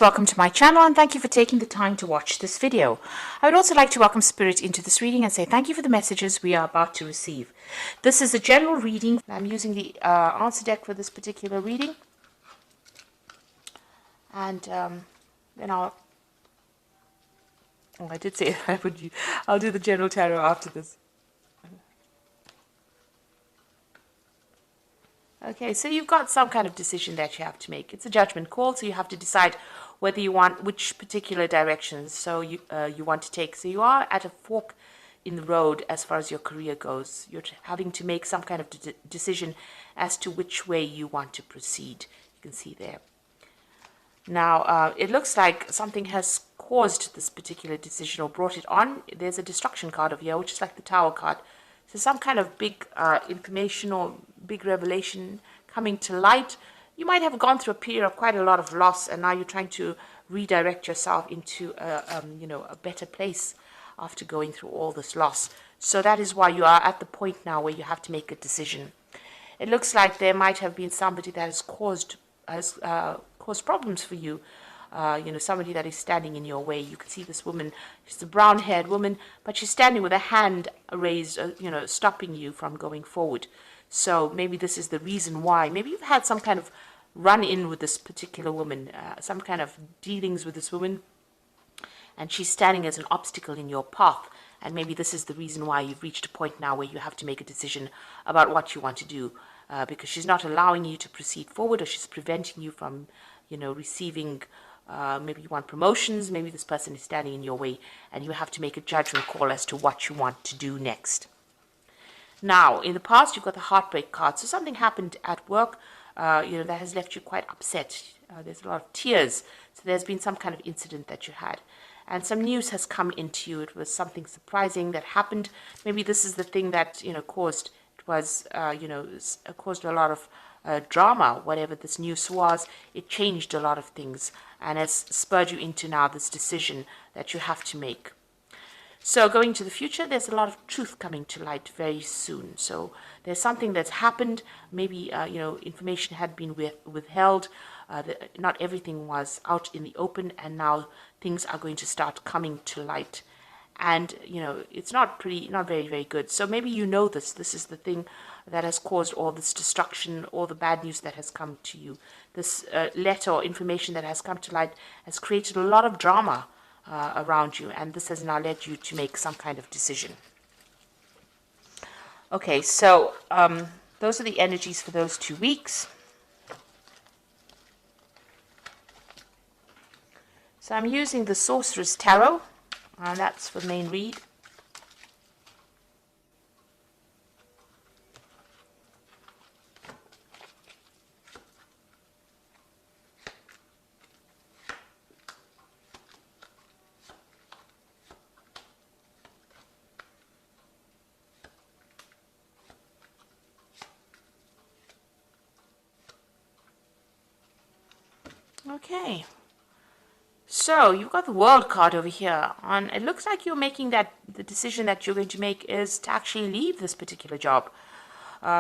Welcome to my channel and thank you for taking the time to watch this video. I would also like to welcome Spirit into this reading and say thank you for the messages we are about to receive. This is a general reading. I'm using the answer deck for this particular reading. And then I did say I'll do the general tarot after this. Okay, so you've got some kind of decision that you have to make. It's a judgment call, so you have to decide whether you want which particular directions you want to take. So you are at a fork in the road as far as your career goes. You're having to make some kind of decision as to which way you want to proceed. You can see there. Now, it looks like something has caused this particular decision or brought it on. There's a destruction card over here, which is like the Tower card. So some kind of big information or big revelation coming to light. You might have gone through a period of quite a lot of loss, and now you're trying to redirect yourself into a better place after going through all this loss. So that is why you are at the point now where you have to make a decision. It looks like there might have been somebody that has caused problems for you. Somebody that is standing in your way. You can see this woman. She's a brown-haired woman, but she's standing with a hand raised, stopping you from going forward. So maybe this is the reason why. Maybe you've had some kind of run-in with this particular woman, some kind of dealings with this woman, and she's standing as an obstacle in your path. And maybe this is the reason why you've reached a point now where you have to make a decision about what you want to do, because she's not allowing you to proceed forward, or she's preventing you from, receiving. Maybe you want promotions, maybe this person is standing in your way, and you have to make a judgment call as to what you want to do next. Now, in the past, you've got the heartbreak card. So something happened at work, that has left you quite upset. There's a lot of tears. So there's been some kind of incident that you had. And some news has come into you. It was something surprising that happened. Maybe this is the thing that, caused a lot of drama. Whatever this news was, it changed a lot of things and has spurred you into now this decision that you have to make. So going to the future, there's a lot of truth coming to light very soon. So there's something that's happened. Maybe information had been withheld. Not everything was out in the open, and now things are going to start coming to light. And it's not very, very good. So maybe this is the thing that has caused all this destruction, all the bad news that has come to you. This letter or information that has come to light has created a lot of drama around you, and this has now led you to make some kind of decision. Okay, so those are the energies for those 2 weeks. So I'm using the Sorcerer's Tarot, and that's for the main read. Okay, so you've got the World card over here, and it looks like you're making the decision that you're going to make is to actually leave this particular job.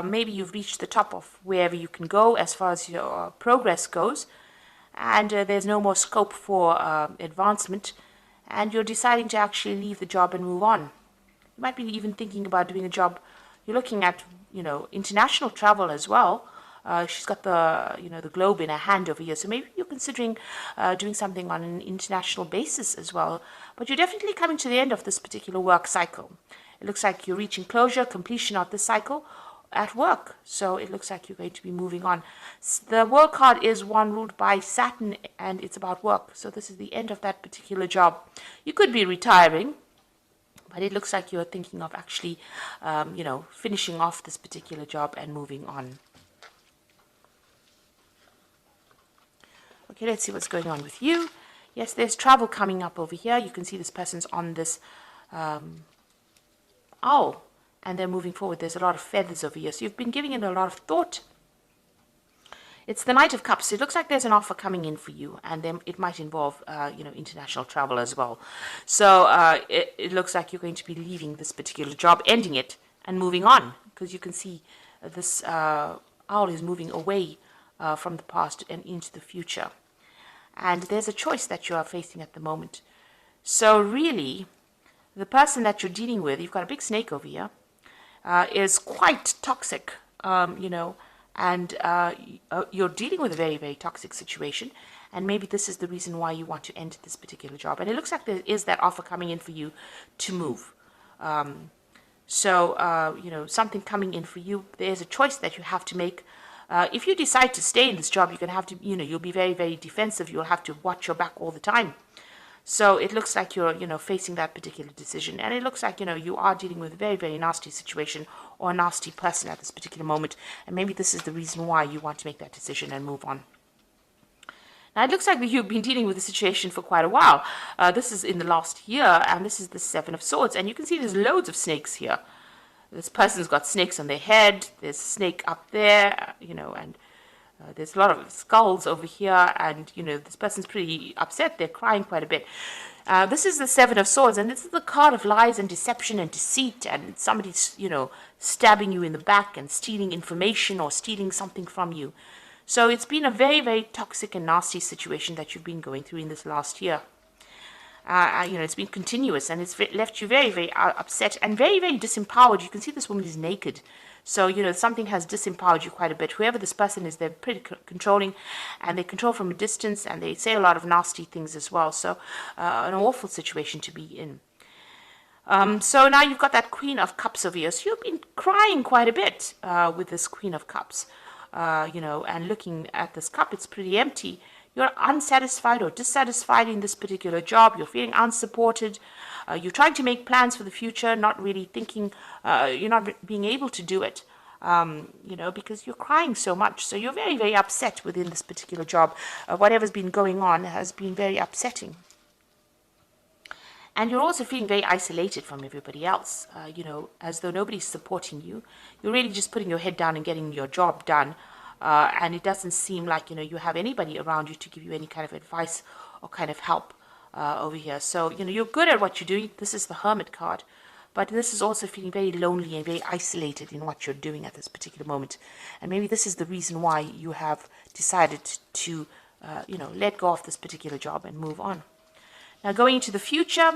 Maybe you've reached the top of wherever you can go as far as your progress goes, and there's no more scope for advancement, and you're deciding to actually leave the job and move on. You might be even thinking about doing a job. You're looking at, international travel as well. She's got the globe in her hand over here, so maybe you're considering doing something on an international basis as well. But you're definitely coming to the end of this particular work cycle. It looks like you're reaching closure, completion of this cycle at work. So it looks like you're going to be moving on. The World card is one ruled by Saturn, and it's about work. So this is the end of that particular job. You could be retiring, but it looks like you're thinking of actually, finishing off this particular job and moving on. Okay, let's see what's going on with you. Yes, there's travel coming up over here. You can see this person's on this owl, and they're moving forward. There's a lot of feathers over here. So you've been giving it a lot of thought. It's the Knight of Cups. It looks like there's an offer coming in for you, and then it might involve, international travel as well. So it looks like you're going to be leaving this particular job, ending it, and moving on, because you can see this owl is moving away from the past and into the future. and there's a choice that you are facing at the moment. So really, the person that you're dealing with, you've got a big snake over here, is quite toxic, and you're dealing with a very, very toxic situation. And maybe this is the reason why you want to end this particular job. And it looks like there is that offer coming in for you to move. Something coming in for you. There's a choice that you have to make. If you decide to stay in this job, you're going to have to, you'll be very, very defensive. You'll have to watch your back all the time. So it looks like you're, facing that particular decision. And it looks like, you are dealing with a very, very nasty situation or a nasty person at this particular moment. And maybe this is the reason why you want to make that decision and move on. Now, it looks like you've been dealing with the situation for quite a while. This is in the last year, and this is the Seven of Swords. And you can see there's loads of snakes here. This person's got snakes on their head. There's a snake up there, and there's a lot of skulls over here. And, this person's pretty upset. They're crying quite a bit. This is the Seven of Swords, and this is the card of lies and deception and deceit. And somebody's, stabbing you in the back and stealing information or stealing something from you. So it's been a very, very toxic and nasty situation that you've been going through in this last year. It's been continuous, and it's left you very, very upset and very, very disempowered. You can see this woman is naked. So, something has disempowered you quite a bit. Whoever this person is, they're pretty controlling, and they control from a distance, and they say a lot of nasty things as well. So, an awful situation to be in. So now you've got that Queen of Cups over here. So you've been crying quite a bit with this Queen of Cups. And looking at this cup, it's pretty empty. You're unsatisfied or dissatisfied in this particular job. You're feeling unsupported. You're trying to make plans for the future, not really thinking, you're not being able to do it, because you're crying so much. So you're very, very upset within this particular job. Whatever's been going on has been very upsetting. And you're also feeling very isolated from everybody else, as though nobody's supporting you. You're really just putting your head down and getting your job done. And it doesn't seem like, you have anybody around you to give you any kind of advice or kind of help over here. So, you're good at what you're doing. This is the Hermit card. But this is also feeling very lonely and very isolated in what you're doing at this particular moment. And maybe this is the reason why you have decided to, let go of this particular job and move on. Now, going into the future,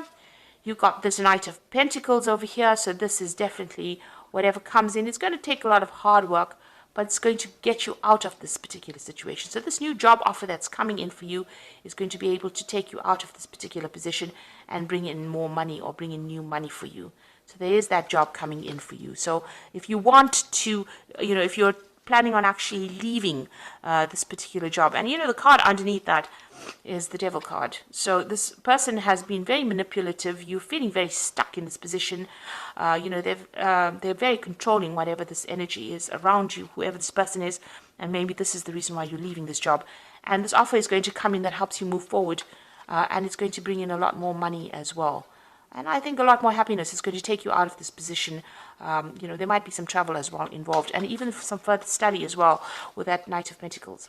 you've got this Knight of Pentacles over here. So this is definitely whatever comes in. It's going to take a lot of hard work, but it's going to get you out of this particular situation. So this new job offer that's coming in for you is going to be able to take you out of this particular position and bring in more money or bring in new money for you. So there is that job coming in for you. So if you want to, if you're planning on actually leaving this particular job, and the card underneath that is the Devil card. So this person has been very manipulative. You're feeling very stuck in this position. They're very controlling whatever this energy is around you, whoever this person is, and maybe this is the reason why you're leaving this job. And this offer is going to come in that helps you move forward, and it's going to bring in a lot more money as well. And I think a lot more happiness is going to take you out of this position. There might be some travel as well involved, and even some further study as well with that Knight of Pentacles.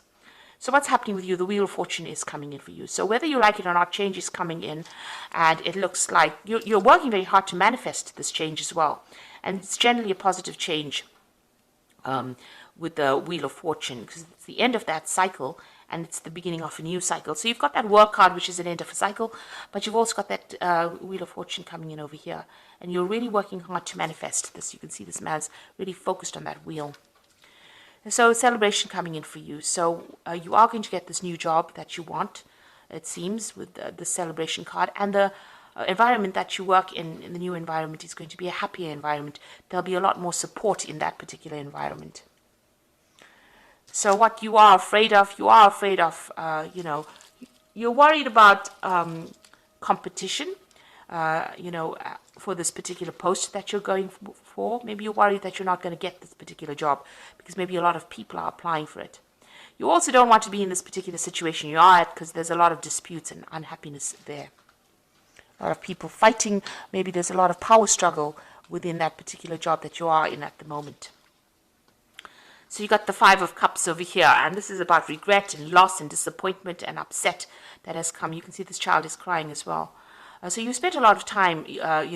So what's happening with you? The Wheel of Fortune is coming in for you. So whether you like it or not, change is coming in. And it looks like you're working very hard to manifest this change as well. And it's generally a positive change with the Wheel of Fortune, because it's the end of that cycle and it's the beginning of a new cycle. So you've got that Work card, which is an end of a cycle, but you've also got that Wheel of Fortune coming in over here. And you're really working hard to manifest this. You can see this man's really focused on that wheel. So celebration coming in for you. So you are going to get this new job that you want, it seems, with the celebration card. And the environment that you work in the new environment is going to be a happier environment. There'll be a lot more support in that particular environment. So what you are afraid of, you're worried about competition, for this particular post that you're going for. Maybe you're worried that you're not going to get this particular job because maybe a lot of people are applying for it. You also don't want to be in this particular situation you are at because there's a lot of disputes and unhappiness there. A lot of people fighting. Maybe there's a lot of power struggle within that particular job that you are in at the moment. So you got the Five of Cups over here, and this is about regret and loss and disappointment and upset that has come. You can see this child is crying as well. So you spent a lot of time,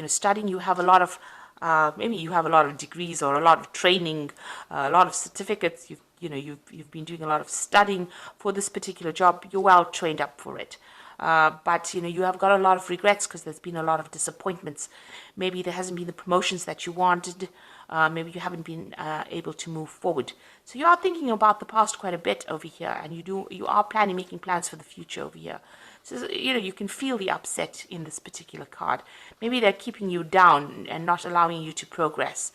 studying. You have a lot of, maybe you have a lot of degrees or a lot of training, a lot of certificates. you've been doing a lot of studying for this particular job. You're well trained up for it. But you have got a lot of regrets because there's been a lot of disappointments. Maybe there hasn't been the promotions that you wanted. Maybe you haven't been able to move forward. So you are thinking about the past quite a bit over here, and you are making plans for the future over here. So you can feel the upset in this particular card. Maybe they're keeping you down and not allowing you to progress.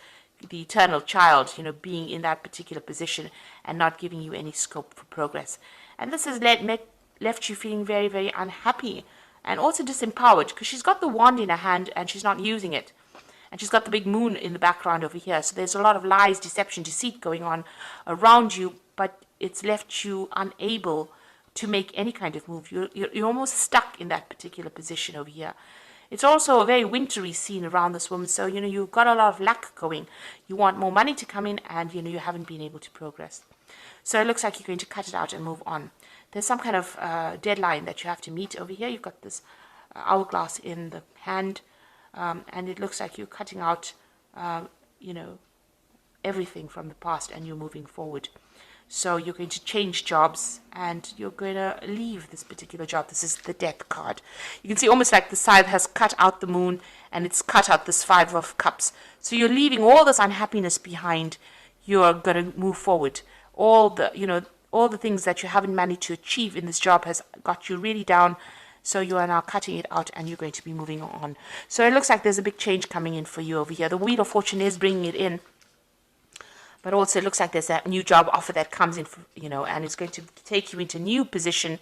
The eternal child, being in that particular position and not giving you any scope for progress. And this has left you feeling very, very unhappy and also disempowered, because she's got the wand in her hand and she's not using it. And she's got the big moon in the background over here. So there's a lot of lies, deception, deceit going on around you, but it's left you unable to make any kind of move. You're almost stuck in that particular position over here. It's also a very wintry scene around this woman. So, you've got a lot of luck going. You want more money to come in, and, you haven't been able to progress. So it looks like you're going to cut it out and move on. There's some kind of deadline that you have to meet over here. You've got this hourglass in the hand, and it looks like you're cutting out, everything from the past, and you're moving forward. So you're going to change jobs, and you're going to leave this particular job. This is the Death card. You can see almost like the scythe has cut out the moon, and it's cut out this Five of Cups. So you're leaving all this unhappiness behind. You're going to move forward. All the things that you haven't managed to achieve in this job has got you really down. So you are now cutting it out, and you're going to be moving on. So it looks like there's a big change coming in for you over here. The Wheel of Fortune is bringing it in. But also it looks like there's a new job offer that comes in, and it's going to take you into a new position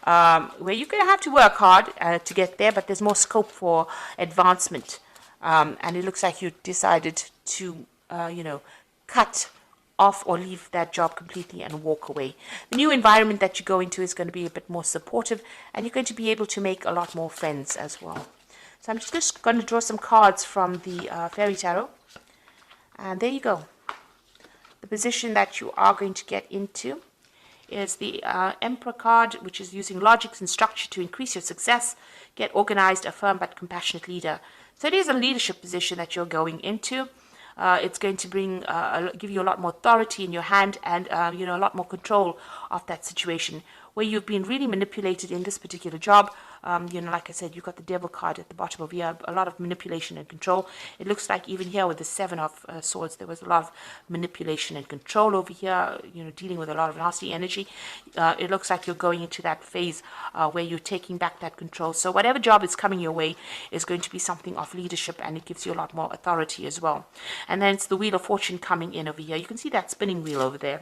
where you're going to have to work hard to get there, but there's more scope for advancement. And it looks like you decided to, cut off or leave that job completely and walk away. The new environment that you go into is going to be a bit more supportive, and you're going to be able to make a lot more friends as well. So I'm just going to draw some cards from the Fairy Tarot. And there you go. The position that you are going to get into is the Emperor card, which is using logic and structure to increase your success, get organized, a firm but compassionate leader. So it is a leadership position that you're going into. It's going to give you a lot more authority in your hand, and a lot more control of that situation. Where you've been really manipulated in this particular job, like I said, you've got the Devil card at the bottom of here, a lot of manipulation and control. It looks like even here with the Seven of Swords, there was a lot of manipulation and control over here, dealing with a lot of nasty energy. It looks like you're going into that phase where you're taking back that control. So whatever job is coming your way is going to be something of leadership, and it gives you a lot more authority as well. And then it's the Wheel of Fortune coming in over here. You can see that spinning wheel over there,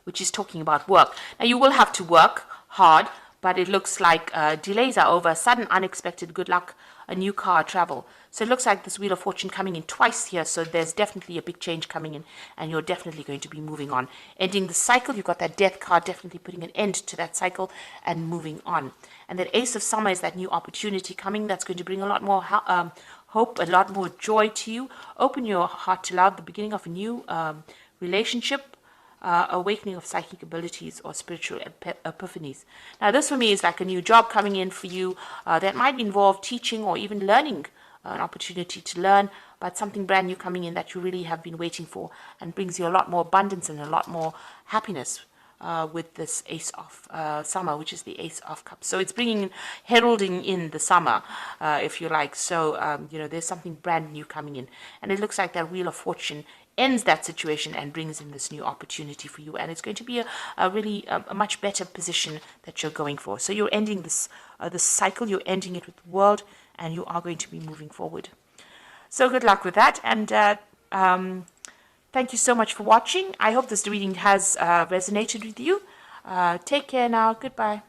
which is talking about work. Now, you will have to work hard, but it looks like delays are over, sudden, unexpected good luck, a new car, travel. So it looks like this Wheel of Fortune coming in twice here, so there's definitely a big change coming in, and you're definitely going to be moving on. Ending the cycle, you've got that Death card, definitely putting an end to that cycle and moving on. And that Ace of Summer is that new opportunity coming that's going to bring a lot more hope, a lot more joy to you. Open your heart to love, the beginning of a new relationship, awakening of psychic abilities or spiritual epiphanies. Now, this for me is like a new job coming in for you that might involve teaching or even learning, an opportunity to learn, but something brand new coming in that you really have been waiting for, and brings you a lot more abundance and a lot more happiness with this Ace of Summer, which is the Ace of Cups. So it's heralding in the summer, if you like. So, there's something brand new coming in. And it looks like that Wheel of Fortune ends that situation and brings in this new opportunity for you. And it's going to be a much better position that you're going for. So you're ending this cycle, you're ending it with the world, and you are going to be moving forward. So good luck with that. And thank you so much for watching. I hope this reading has resonated with you. Take care now. Goodbye.